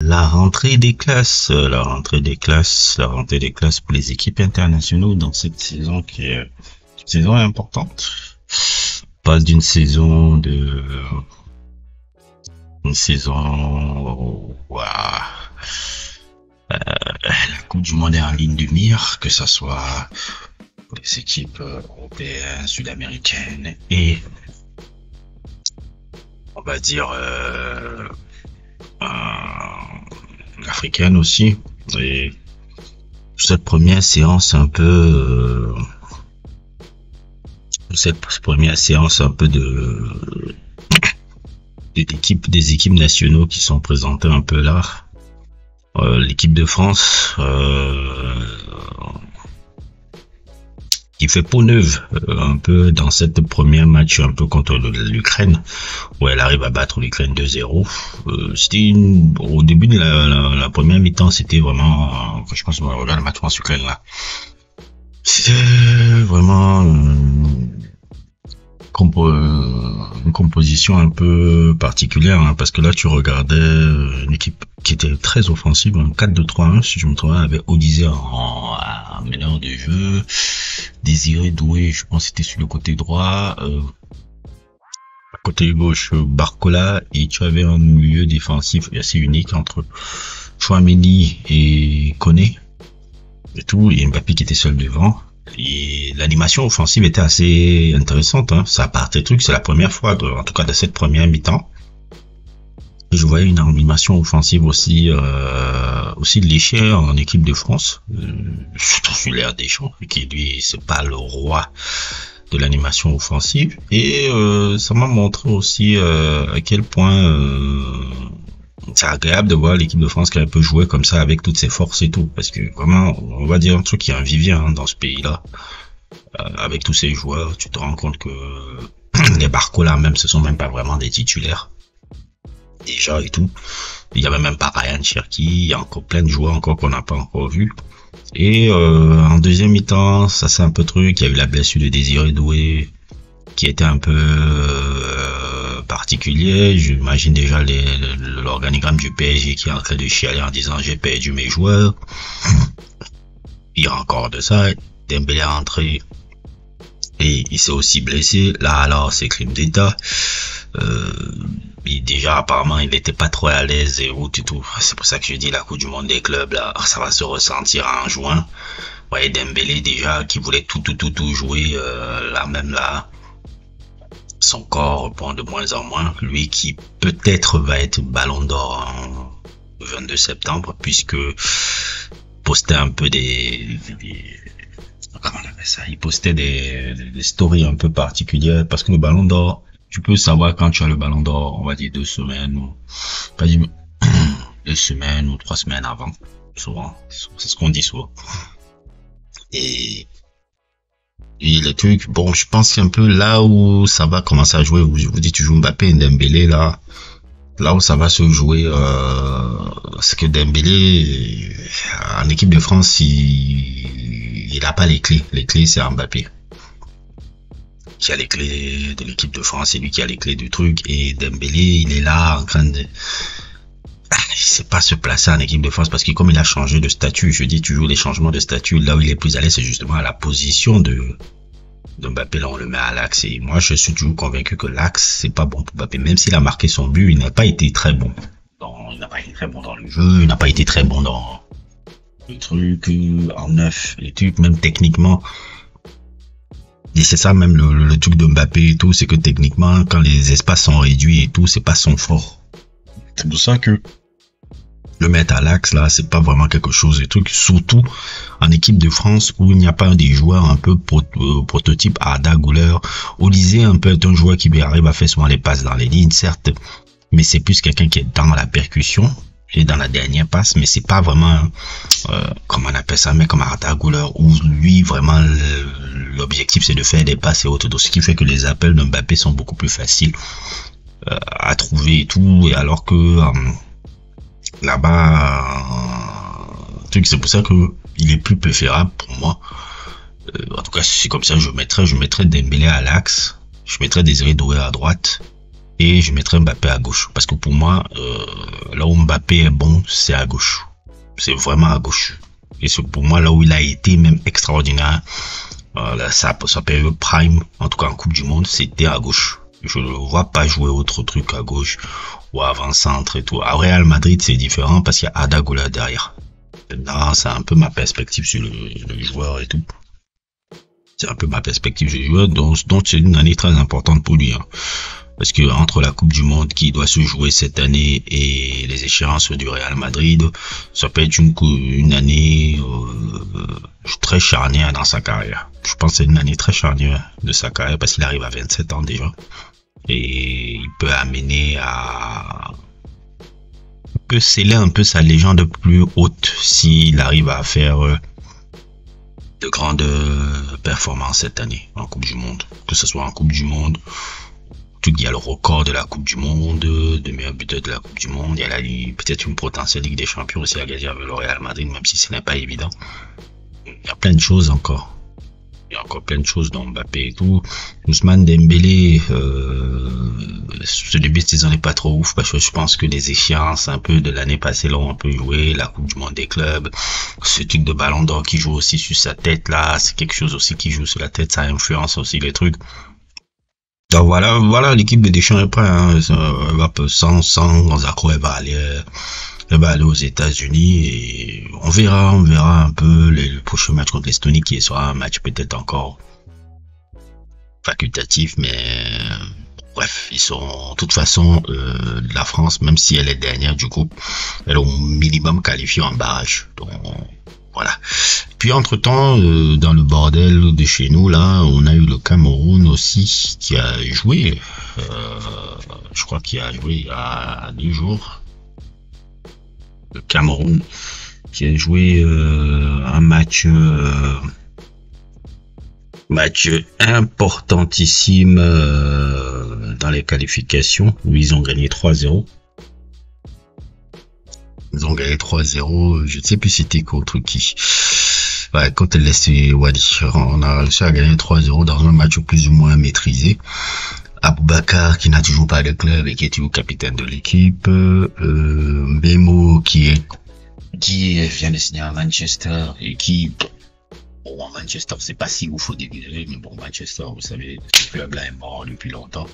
la rentrée des classes, la rentrée des classes pour les équipes internationales dans cette saison qui est une saison importante. On passe d'une saison la Coupe du Monde est en ligne de mire, que ce soit pour les équipes européennes, sud-américaines et on va dire africaine aussi. Et cette première séance un peu des équipes nationaux qui sont présentées un peu là. L'équipe de France qui fait peau neuve un peu dans cette première match un peu contre l'Ukraine où elle arrive à battre l'Ukraine 2-0. C'était au début de la première mi-temps, c'était vraiment je pense que je regarde le match France-Ukraine là. C'était vraiment une composition un peu particulière, hein, parce que là tu regardais une équipe qui était très offensive, un 4-2-3-1 si je me trompe, avec Odyssey en meneur de jeu, Désiré Doué, je pense que c'était sur le côté droit, côté gauche Barcola, et tu avais un milieu défensif assez unique entre Chouameni et Koné et tout, et Mbappé qui était seul devant. Et l'animation offensive était assez intéressante, hein. Ça partait truc, c'est la première fois, en tout cas de cette première mi-temps, que je voyais une animation offensive aussi léchée en équipe de France. Sur l'air des champs, qui lui c'est pas le roi de l'animation offensive, et ça m'a montré aussi à quel point c'est agréable de voir l'équipe de France qui a un peu joué comme ça avec toutes ses forces et tout, parce que vraiment on va dire un truc qui est un vivier, hein, dans ce pays-là, avec tous ces joueurs. Tu te rends compte que les Barcola même ce sont même pas vraiment des titulaires déjà et tout. Il y avait même pas Ryan Cherki, il y a encore plein de joueurs encore qu'on n'a pas encore vu. Et en deuxième mi-temps, ça c'est un peu truc, il y a eu la blessure de Désiré Doué qui était un peu particulier. J'imagine déjà l'organigramme du PSG qui est en train de chialer en disant j'ai perdu mes joueurs. Il y a encore de ça. Dembélé est rentré et il s'est aussi blessé. Là alors c'est crime d'état. Déjà apparemment il n'était pas trop à l'aise et tout. C'est pour ça que je dis la Coupe du Monde des clubs là, ça va se ressentir en juin. Ouais, Dembélé déjà qui voulait tout jouer là même là. Son corps reprend de moins en moins. Lui qui peut-être va être Ballon d'Or en 22 septembre, puisque postait un peu comment on appelle ça, il postait des stories un peu particulières, parce que le Ballon d'Or, tu peux savoir quand tu as le Ballon d'Or, on va dire 2 semaines ou 2 semaines ou 3 semaines avant, souvent, c'est ce qu'on dit souvent. Et le truc, bon, je pense qu'un peu là où ça va commencer à jouer, je vous dis, tu joues Mbappé et Dembélé, là où ça va se jouer, c'est que Dembélé, en équipe de France, il a pas les clés. Les clés, c'est Mbappé qui a les clés de l'équipe de France, c'est lui qui a les clés du truc, et Dembélé, il est là en train de... il sait pas se placer en équipe de France, parce que comme il a changé de statut, je dis toujours les changements de statut, là où il est plus à l'aise, c'est justement à la position de Mbappé. Là on le met à l'axe, et moi je suis toujours convaincu que l'axe c'est pas bon pour Mbappé, même s'il a marqué son but, il n'a pas été très bon il n'a pas été très bon dans le jeu, il n'a pas été très bon dans le truc en neuf, les trucs même techniquement. Et c'est ça même le truc de Mbappé et tout, c'est que techniquement quand les espaces sont réduits et tout, c'est pas son fort. C'est pour ça que le mettre à l'axe là, c'est pas vraiment quelque chose de truc, surtout en équipe de France où il n'y a pas des joueurs un peu prototype Arda Güler. Odyssey un peu est un joueur qui arrive à faire souvent les passes dans les lignes, certes, mais c'est plus quelqu'un qui est dans la percussion et dans la dernière passe, mais c'est pas vraiment comment on appelle ça, mais comme Arda Güler où lui vraiment l'objectif c'est de faire des passes et autres, ce qui fait que les appels de Mbappé sont beaucoup plus faciles à trouver et tout, et alors que là-bas c'est pour ça que il est plus préférable pour moi, en tout cas c'est comme ça, je mettrais Dembélé à l'axe, je mettrais Désiré Doué à droite, et je mettrais Mbappé à gauche. Parce que pour moi, là où Mbappé est bon, c'est à gauche. C'est vraiment à gauche. Et c'est pour moi là où il a été même extraordinaire. Sa période prime, en tout cas en Coupe du Monde, c'était à gauche. Je ne le vois pas jouer autre truc à gauche ou avant-centre et tout. À Real Madrid, c'est différent parce qu'il y a Arda Güler derrière. Là, c'est un peu ma perspective sur le joueur et tout. C'est un peu ma perspective sur le joueur, donc c'est une année très importante pour lui. Hein. Parce que entre la Coupe du Monde qui doit se jouer cette année et les échéances du Real Madrid, ça peut être une année très charnière dans sa carrière. Je pense que c'est une année très charnière de sa carrière parce qu'il arrive à 27 ans déjà. Et il peut amener à... Il peut sceller un peu sa légende plus haute s'il arrive à faire de grandes performances cette année en Coupe du Monde. Que ce soit en Coupe du Monde, il y a le record de la Coupe du Monde, de meilleur buteur de la Coupe du Monde, il y a peut-être une potentielle Ligue des Champions aussi à gagner avec le Real Madrid, même si ce n'est pas évident. Il y a plein de choses encore. Il y a encore plein de choses dans Mbappé et tout. Ousmane Dembélé, ce début de saison n'est pas trop ouf parce que je pense que les échéances un peu de l'année passée l'ont un peu joué, la Coupe du Monde des clubs, ce truc de ballon d'or qui joue aussi sur sa tête là, c'est quelque chose aussi qui joue sur la tête, ça influence aussi les trucs. Donc voilà, l'équipe de Deschamps est prête, hein. Sans accroc, elle va aller aux États-Unis et on verra un peu le prochain match contre l'Estonie qui sera un match peut-être encore facultatif, mais bref, ils sont de toute façon la France, même si elle est dernière du groupe, elle est au minimum qualifiée en barrage. Donc voilà. Puis entre-temps, dans le bordel de chez nous, là, on a eu le Cameroun aussi qui a joué. Je crois qu'il a joué il y a 2 jours. Le Cameroun qui a joué un match importantissime dans les qualifications où ils ont gagné 3-0. Ils ont gagné 3-0, je ne sais plus c'était contre qui. Ouais, quand elle laisse Wadi, on a réussi à gagner 3-0 dans un match plus ou moins maîtrisé. Aboubacar qui n'a toujours pas de club et qui est toujours capitaine de l'équipe. Mbemo qui vient de signer à Manchester et qui... Bon, Manchester, c'est pas si ouf au début, mais bon, Manchester, vous savez, ce club-là est mort depuis longtemps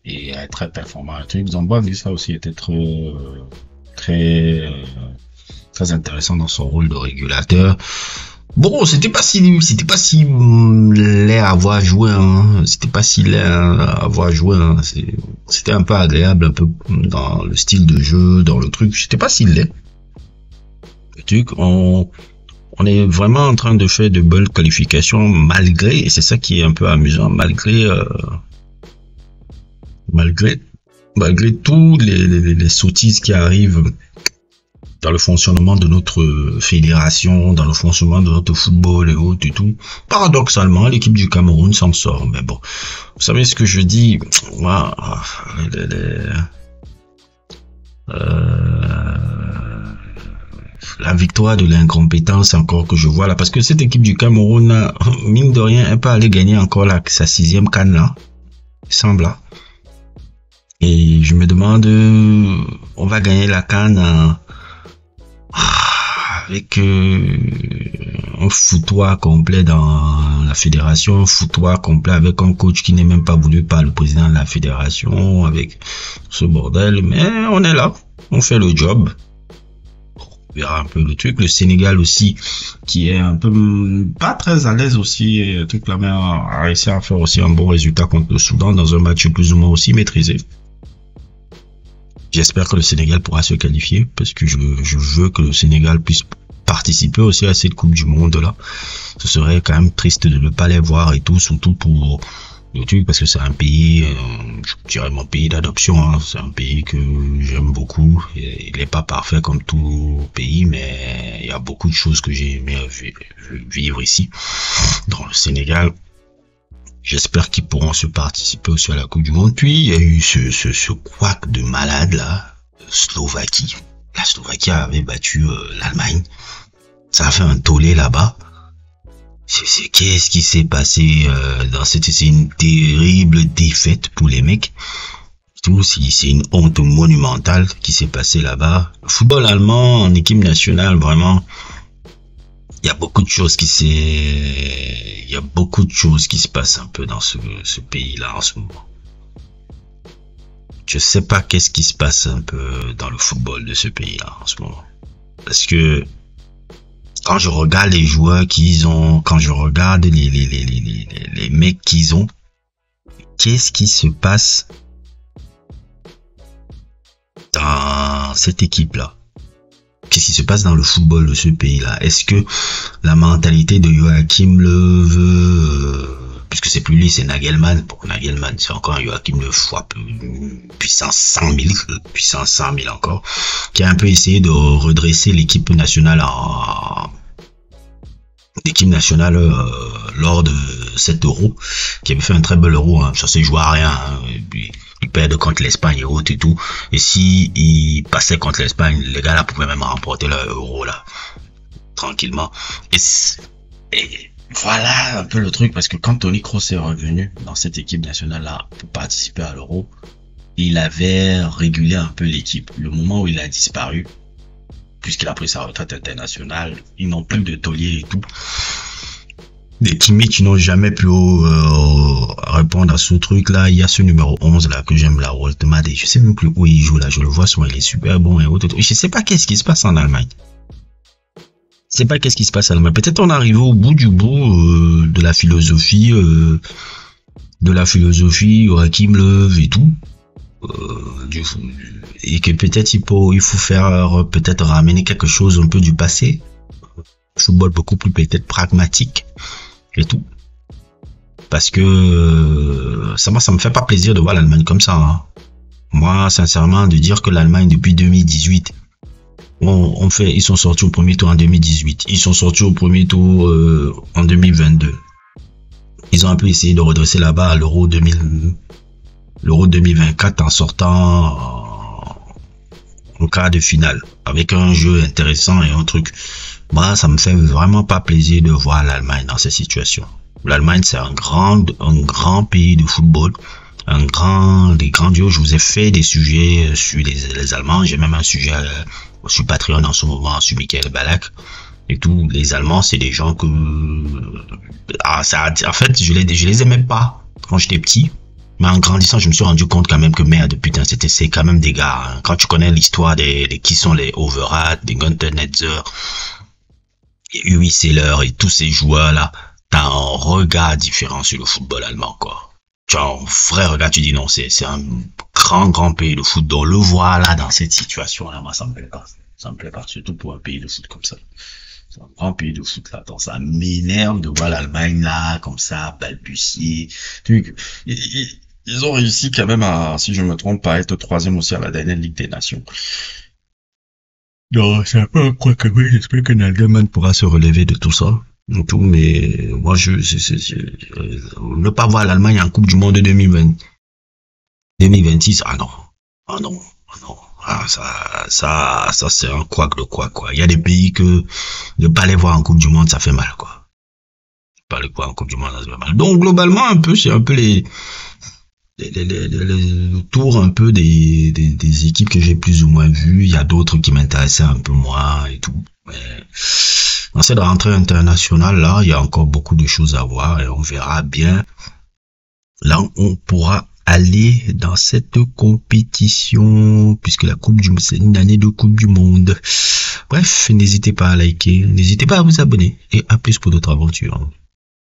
et est très performant. Zamboanga, ça aussi était très intéressant dans son rôle de régulateur. Bon, c'était pas si laid à avoir joué, hein. C'était pas si laid à avoir joué, hein. C'était un peu agréable, un peu dans le style de jeu, dans le truc. C'était pas si laid. Le truc, on est vraiment en train de faire de bonnes qualifications malgré, et c'est ça qui est un peu amusant, malgré tous les sottises qui arrivent dans le fonctionnement de notre fédération, dans le fonctionnement de notre football et autres et tout. Paradoxalement, l'équipe du Cameroun s'en sort. Mais bon, vous savez ce que je dis, moi, la victoire de l'incompétence encore que je vois là, parce que cette équipe du Cameroun, mine de rien, elle peut aller gagner encore sa 6e CAN là, il semble là. Et je me demande, on va gagner la CAN avec un foutoir complet dans la fédération, un foutoir complet avec un coach qui n'est même pas voulu par le président de la fédération, avec ce bordel, mais on est là, on fait le job. On verra un peu le truc. Le Sénégal aussi, qui est un peu pas très à l'aise aussi, truc là, mais a réussi à faire aussi un bon résultat contre le Soudan dans un match plus ou moins aussi maîtrisé. J'espère que le Sénégal pourra se qualifier parce que je veux que le Sénégal puisse participer aussi à cette Coupe du Monde là. Ce serait quand même triste de ne pas les voir et tout, surtout pour le truc parce que c'est un pays, je dirais mon pays d'adoption, hein. C'est un pays que j'aime beaucoup. Il n'est pas parfait comme tout pays, mais il y a beaucoup de choses que j'ai aimé vivre ici, dans le Sénégal. J'espère qu'ils pourront se participer aussi à la Coupe du Monde. Puis, il y a eu ce couac de malade, là, Slovaquie. La Slovaquie avait battu l'Allemagne. Ça a fait un tollé là-bas. Qu'est-ce qui s'est passé c'est une terrible défaite pour les mecs. Tout, c'est une honte monumentale qui s'est passée là-bas. Le football allemand en équipe nationale, vraiment, il y a beaucoup de choses il y a beaucoup de choses qui se passent un peu dans ce pays-là en ce moment. Je sais pas qu'est-ce qui se passe un peu dans le football de ce pays-là en ce moment. Parce que quand je regarde les joueurs qu'ils ont, quand je regarde les mecs qu'ils ont, qu'est-ce qui se passe dans cette équipe-là? Qu'est-ce qui se passe dans le football de ce pays-là? Est-ce que la mentalité de Joachim Löw, puisque c'est plus lui, c'est Nagelsmann. Bon, Nagelsmann, c'est encore un Joachim Löw fois puissance 100 000 encore, qui a un peu essayé de redresser l'équipe nationale lors de cet euro, qui avait fait un très bel euro, hein. Ça s'est joué à rien, hein. Et puis, ils perdent contre l'Espagne et autres et tout. Et si ils passaient contre l'Espagne, les gars là pouvaient même remporter leur euro là, tranquillement. Et voilà un peu le truc, parce que quand Toni Kroos est revenu dans cette équipe nationale là pour participer à l'euro, il avait régulé un peu l'équipe. Le moment où il a disparu, puisqu'il a pris sa retraite internationale, ils n'ont plus de taulier et tout. Les teammates qui n'ont jamais pu répondre à ce truc là. Il y a ce numéro 11 là que j'aime, la Woltemade, et je sais même plus où il joue là, je le vois souvent, il est super bon et autres. Je sais pas qu'est-ce qui se passe en Allemagne. Je sais pas qu'est-ce qui se passe en Allemagne. Peut-être on arrive au bout du bout de la philosophie Joachim Löw et tout. Et que peut-être il faut faire, peut-être ramener quelque chose un peu du passé. Football beaucoup plus peut-être pragmatique et tout. Parce que ça me fait pas plaisir de voir l'Allemagne comme ça, hein. Moi, sincèrement, de dire que l'Allemagne depuis 2018, ils sont sortis au premier tour en 2018, ils sont sortis au premier tour en 2022. Ils ont un peu essayé de redresser là-bas à l'Euro 2024 en sortant en quart de finale avec un jeu intéressant et un truc. Moi, ça me fait vraiment pas plaisir de voir l'Allemagne dans cette situation. L'Allemagne, c'est un grand pays de football, des grands duos. Je vous ai fait des sujets sur les Allemands. J'ai même un sujet sur Patreon en ce moment sur Michael Ballack et tout. Les Allemands, c'est des gens que, en fait, je les aimais pas quand j'étais petit. Mais en grandissant, je me suis rendu compte quand même que merde, putain, c'est quand même des gars, hein. Quand tu connais l'histoire qui sont les Overath, des Günther Netzer, Uri Seeler et tous ces joueurs-là, t'as un regard différent sur le football allemand, quoi. Tu as un vrai regard, tu dis non, c'est un grand pays de foot. Donc le voir là, dans cette situation-là, moi, ça me plaît pas. Ça me plaît pas, surtout pour un pays de foot comme ça. C'est un grand pays de foot là. Donc ça m'énerve de voir l'Allemagne là, comme ça, balbutier. Ils ont réussi quand même à, si je me trompe pas, être troisième aussi à la dernière Ligue des Nations. Donc, c'est un peu un quoi que oui, j'espère que Nagelsmann pourra se relever de tout ça. Et tout, mais moi, ne pas voir l'Allemagne en Coupe du Monde 2026, ah non. Ah, ça, c'est un couac de quoi. Il y a des pays que, ne pas les voir en Coupe du Monde, ça fait mal, quoi. Pas les voir en Coupe du Monde, ça fait mal. Donc, globalement, c'est un peu le tour un peu des équipes que j'ai plus ou moins vues. Il y a d'autres qui m'intéressaient un peu moins et tout. Mais dans cette rentrée internationale là, il y a encore beaucoup de choses à voir et on verra bien là où on pourra aller dans cette compétition, puisque la Coupe du Monde, c'est une année de Coupe du Monde. Bref, n'hésitez pas à liker, n'hésitez pas à vous abonner et à plus pour d'autres aventures.